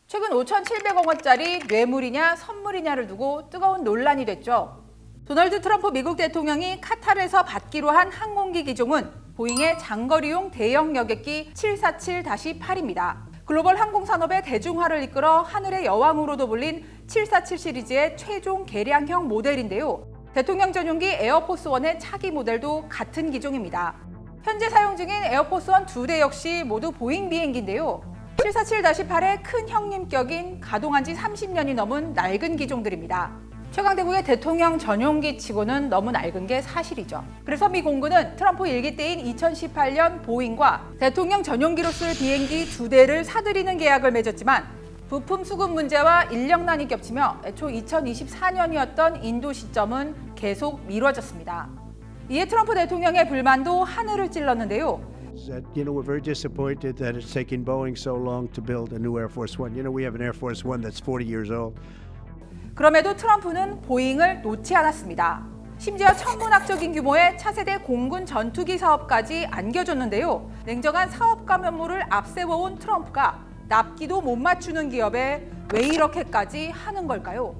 최근 5,700억 원짜리 뇌물이냐 선물이냐를 두고 뜨거운 논란이 됐죠. 도널드 트럼프 미국 대통령이 카타르에서 받기로 한 항공기 기종은 보잉의 장거리용 대형 여객기 747-8입니다. 글로벌 항공산업의 대중화를 이끌어 하늘의 여왕으로도 불린 747 시리즈의 최종 개량형 모델인데요. 대통령 전용기 에어포스1의 차기 모델도 같은 기종입니다. 현재 사용 중인 에어포스1 2대 역시 모두 보잉 비행기인데요. 747-8의 큰 형님격인 가동한 지 30년이 넘은 낡은 기종들입니다. 최강대국의 대통령 전용기 치고는 너무 낡은 게 사실이죠. 그래서 미 공군은 트럼프 일기 때인 2018년 보잉과 대통령 전용기로 쓸 비행기 2대를 사들이는 계약을 맺었지만 부품 수급 문제와 인력난이 겹치며 애초 2024년이었던 인도 시점은 계속 미뤄졌습니다. 이에 트럼프 대통령의 불만도 하늘을 찔렀는데요. We're very disappointed that it's taken Boeing so long to build a new Air Force One. We have an Air Force One that's 40 years old. 그럼에도 트럼프는 보잉을 놓지 않았습니다. 심지어 천문학적인 규모의 차세대 공군 전투기 사업까지 안겨줬는데요. 냉정한 사업가 면모를 앞세워온 트럼프가 납기도 못 맞추는 기업에 왜 이렇게까지 하는 걸까요?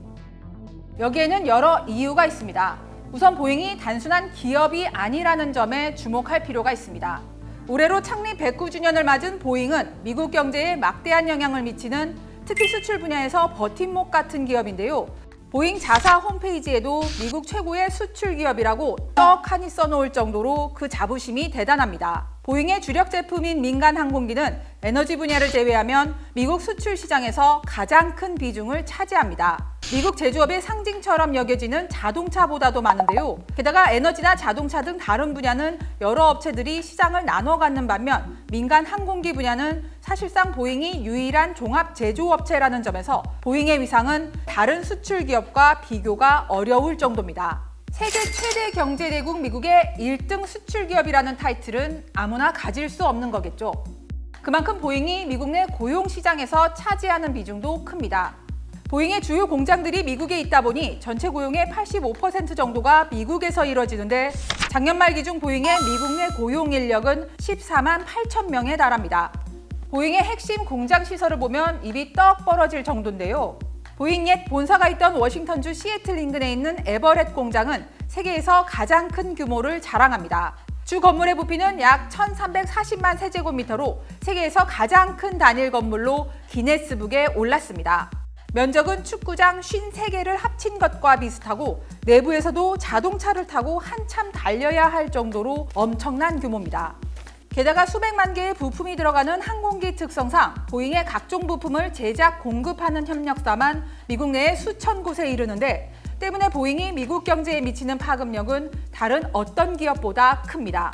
여기에는 여러 이유가 있습니다. 우선 보잉이 단순한 기업이 아니라는 점에 주목할 필요가 있습니다. 올해로 창립 109주년을 맞은 보잉은 미국 경제에 막대한 영향을 미치는 특히 수출 분야에서 버팀목 같은 기업인데요. 보잉 자사 홈페이지에도 미국 최고의 수출 기업이라고 떡하니 써놓을 정도로 그 자부심이 대단합니다. 보잉의 주력 제품인 민간 항공기는 에너지 분야를 제외하면 미국 수출 시장에서 가장 큰 비중을 차지합니다. 미국 제조업의 상징처럼 여겨지는 자동차보다도 많은데요. 게다가 에너지나 자동차 등 다른 분야는 여러 업체들이 시장을 나눠 갖는 반면 민간 항공기 분야는 사실상 보잉이 유일한 종합 제조업체라는 점에서 보잉의 위상은 다른 수출 기업과 비교가 어려울 정도입니다. 세계 최대 경제대국 미국의 1등 수출 기업이라는 타이틀은 아무나 가질 수 없는 거겠죠. 그만큼 보잉이 미국 내 고용 시장에서 차지하는 비중도 큽니다. 보잉의 주요 공장들이 미국에 있다 보니 전체 고용의 85% 정도가 미국에서 이뤄지는데 작년 말 기준 보잉의 미국 내 고용 인력은 14만 8천 명에 달합니다. 보잉의 핵심 공장 시설을 보면 입이 떡 벌어질 정도인데요. 보잉 옛 본사가 있던 워싱턴주 시애틀 인근에 있는 에버렛 공장은 세계에서 가장 큰 규모를 자랑합니다. 주 건물의 부피는 약 1,340만 세제곱미터로 세계에서 가장 큰 단일 건물로 기네스북에 올랐습니다. 면적은 축구장 53개를 합친 것과 비슷하고 내부에서도 자동차를 타고 한참 달려야 할 정도로 엄청난 규모입니다. 게다가 수백만 개의 부품이 들어가는 항공기 특성상 보잉의 각종 부품을 제작, 공급하는 협력사만 미국 내에 수천 곳에 이르는데 때문에 보잉이 미국 경제에 미치는 파급력은 다른 어떤 기업보다 큽니다.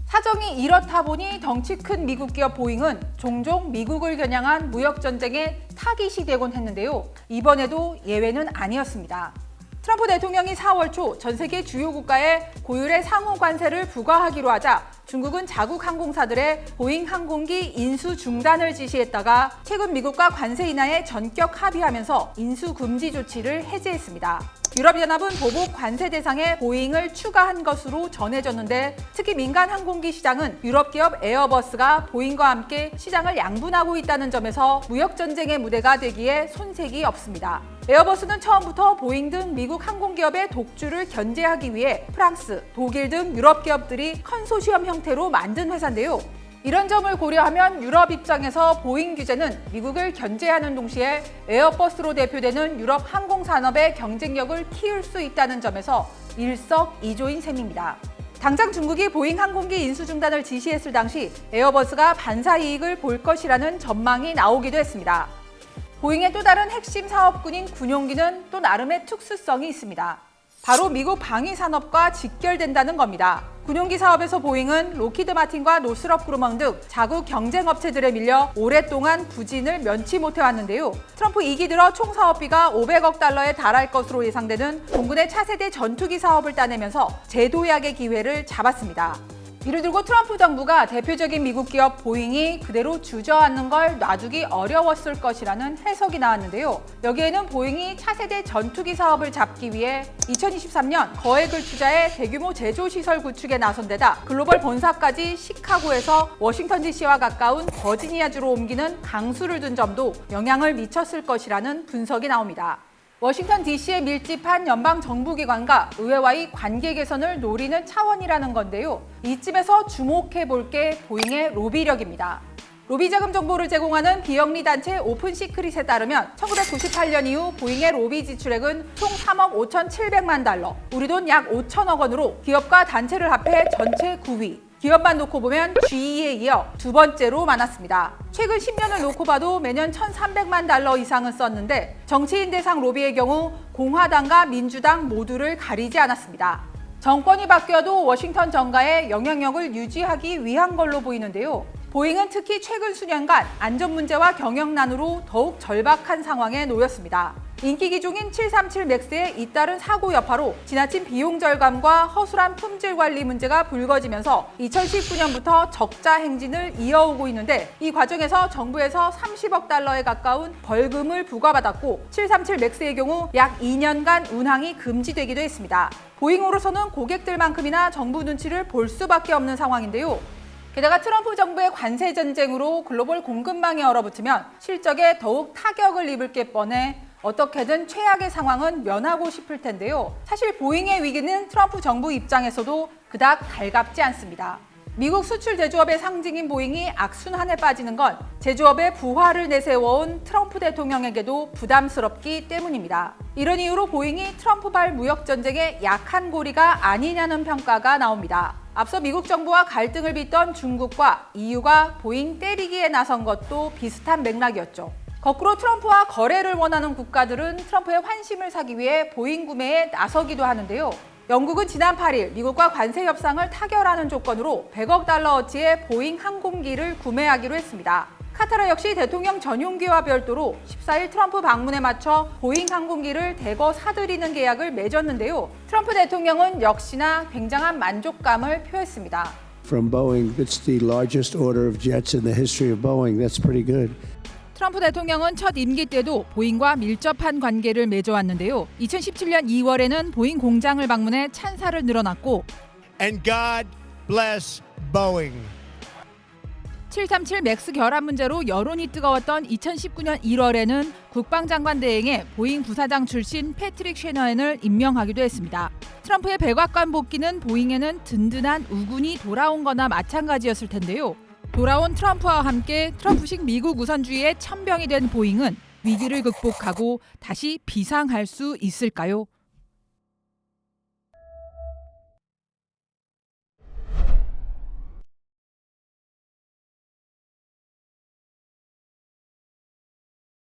사정이 이렇다 보니 덩치 큰 미국 기업 보잉은 종종 미국을 겨냥한 무역전쟁에 타깃이 되곤 했는데요. 이번에도 예외는 아니었습니다. 트럼프 대통령이 4월 초 전 세계 주요 국가에 고율의 상호 관세를 부과하기로 하자 중국은 자국 항공사들의 보잉 항공기 인수 중단을 지시했다가 최근 미국과 관세 인하에 전격 합의하면서 인수 금지 조치를 해제했습니다. 유럽연합은 보복 관세 대상에 보잉을 추가한 것으로 전해졌는데 특히 민간 항공기 시장은 유럽 기업 에어버스가 보잉과 함께 시장을 양분하고 있다는 점에서 무역전쟁의 무대가 되기에 손색이 없습니다. 에어버스는 처음부터 보잉 등 미국 항공기업의 독주를 견제하기 위해 프랑스, 독일 등 유럽 기업들이 컨소시엄 형태로 만든 회사인데요. 이런 점을 고려하면 유럽 입장에서 보잉 규제는 미국을 견제하는 동시에 에어버스로 대표되는 유럽 항공산업의 경쟁력을 키울 수 있다는 점에서 일석이조인 셈입니다. 당장 중국이 보잉 항공기 인수 중단을 지시했을 당시 에어버스가 반사 이익을 볼 것이라는 전망이 나오기도 했습니다. 보잉의 또 다른 핵심 사업군인 군용기는 또 나름의 특수성이 있습니다. 바로 미국 방위 산업과 직결된다는 겁니다. 군용기 사업에서 보잉은 로키드 마틴과 노스럽 그루먼 등 자국 경쟁 업체들에 밀려 오랫동안 부진을 면치 못해왔는데요. 트럼프 2기 들어 총 사업비가 500억 달러에 달할 것으로 예상되는 공군의 차세대 전투기 사업을 따내면서 재도약의 기회를 잡았습니다. 이를 두고 트럼프 정부가 대표적인 미국 기업 보잉이 그대로 주저앉는 걸 놔두기 어려웠을 것이라는 해석이 나왔는데요. 여기에는 보잉이 차세대 전투기 사업을 잡기 위해 2023년 거액을 투자해 대규모 제조시설 구축에 나선 데다 글로벌 본사까지 시카고에서 워싱턴 DC와 가까운 버지니아주로 옮기는 강수를 둔 점도 영향을 미쳤을 것이라는 분석이 나옵니다. 워싱턴 DC에 밀집한 연방정부기관과 의회와의 관계 개선을 노리는 차원이라는 건데요. 이쯤에서 주목해 볼 게 보잉의 로비력입니다. 로비 자금 정보를 제공하는 비영리 단체 오픈시크릿에 따르면 1998년 이후 보잉의 로비 지출액은 총 3억 5,700만 달러, 우리 돈 약 5천억 원으로 기업과 단체를 합해 전체 9위. 기업만 놓고 보면 GE에 이어 두 번째로 많았습니다. 최근 10년을 놓고 봐도 매년 1,300만 달러 이상은 썼는데 정치인 대상 로비의 경우 공화당과 민주당 모두를 가리지 않았습니다. 정권이 바뀌어도 워싱턴 정가의 영향력을 유지하기 위한 걸로 보이는데요. 보잉은 특히 최근 수년간 안전 문제와 경영난으로 더욱 절박한 상황에 놓였습니다. 인기 기종인 737 맥스의 잇따른 사고 여파로 지나친 비용 절감과 허술한 품질 관리 문제가 불거지면서 2019년부터 적자 행진을 이어오고 있는데 이 과정에서 정부에서 30억 달러에 가까운 벌금을 부과받았고 737 맥스의 경우 약 2년간 운항이 금지되기도 했습니다. 보잉으로서는 고객들만큼이나 정부 눈치를 볼 수밖에 없는 상황인데요. 게다가 트럼프 정부의 관세 전쟁으로 글로벌 공급망이 얼어붙으면 실적에 더욱 타격을 입을 게 뻔해 어떻게든 최악의 상황은 면하고 싶을 텐데요. 사실 보잉의 위기는 트럼프 정부 입장에서도 그닥 달갑지 않습니다. 미국 수출 제조업의 상징인 보잉이 악순환에 빠지는 건 제조업의 부활을 내세워온 트럼프 대통령에게도 부담스럽기 때문입니다. 이런 이유로 보잉이 트럼프발 무역 전쟁의 약한 고리가 아니냐는 평가가 나옵니다. 앞서 미국 정부와 갈등을 빚던 중국과 EU가 보잉 때리기에 나선 것도 비슷한 맥락이었죠. 거꾸로 트럼프와 거래를 원하는 국가들은 트럼프의 환심을 사기 위해 보잉 구매에 나서기도 하는데요. 영국은 지난 8일 미국과 관세 협상을 타결하는 조건으로 100억 달러어치의 보잉 항공기를 구매하기로 했습니다. 카타르 역시 대통령 전용기와 별도로 14일 트럼프 방문에 맞춰 보잉 항공기를 대거 사들이는 계약을 맺었는데요. 트럼프 대통령은 역시나 굉장한 만족감을 표했습니다. From Boeing, that's the largest order of jets in the history of Boeing. That's pretty good. 트럼프 대통령은 첫 임기 때도 보잉과 밀접한 관계를 맺어왔는데요. 2017년 2월에는 보잉 공장을 방문해 찬사를 늘어놨고 And God bless Boeing. 737 맥스 결함 문제로 여론이 뜨거웠던 2019년 1월에는 국방장관 대행에 보잉 부사장 출신 패트릭 셰너헨을 임명하기도 했습니다. 트럼프의 백악관 복귀는 보잉에는 든든한 우군이 돌아온 거나 마찬가지였을 텐데요. 돌아온 트럼프와 함께 트럼프식 미국 우선주의의 천병이 된 보잉은 위기를 극복하고 다시 비상할 수 있을까요?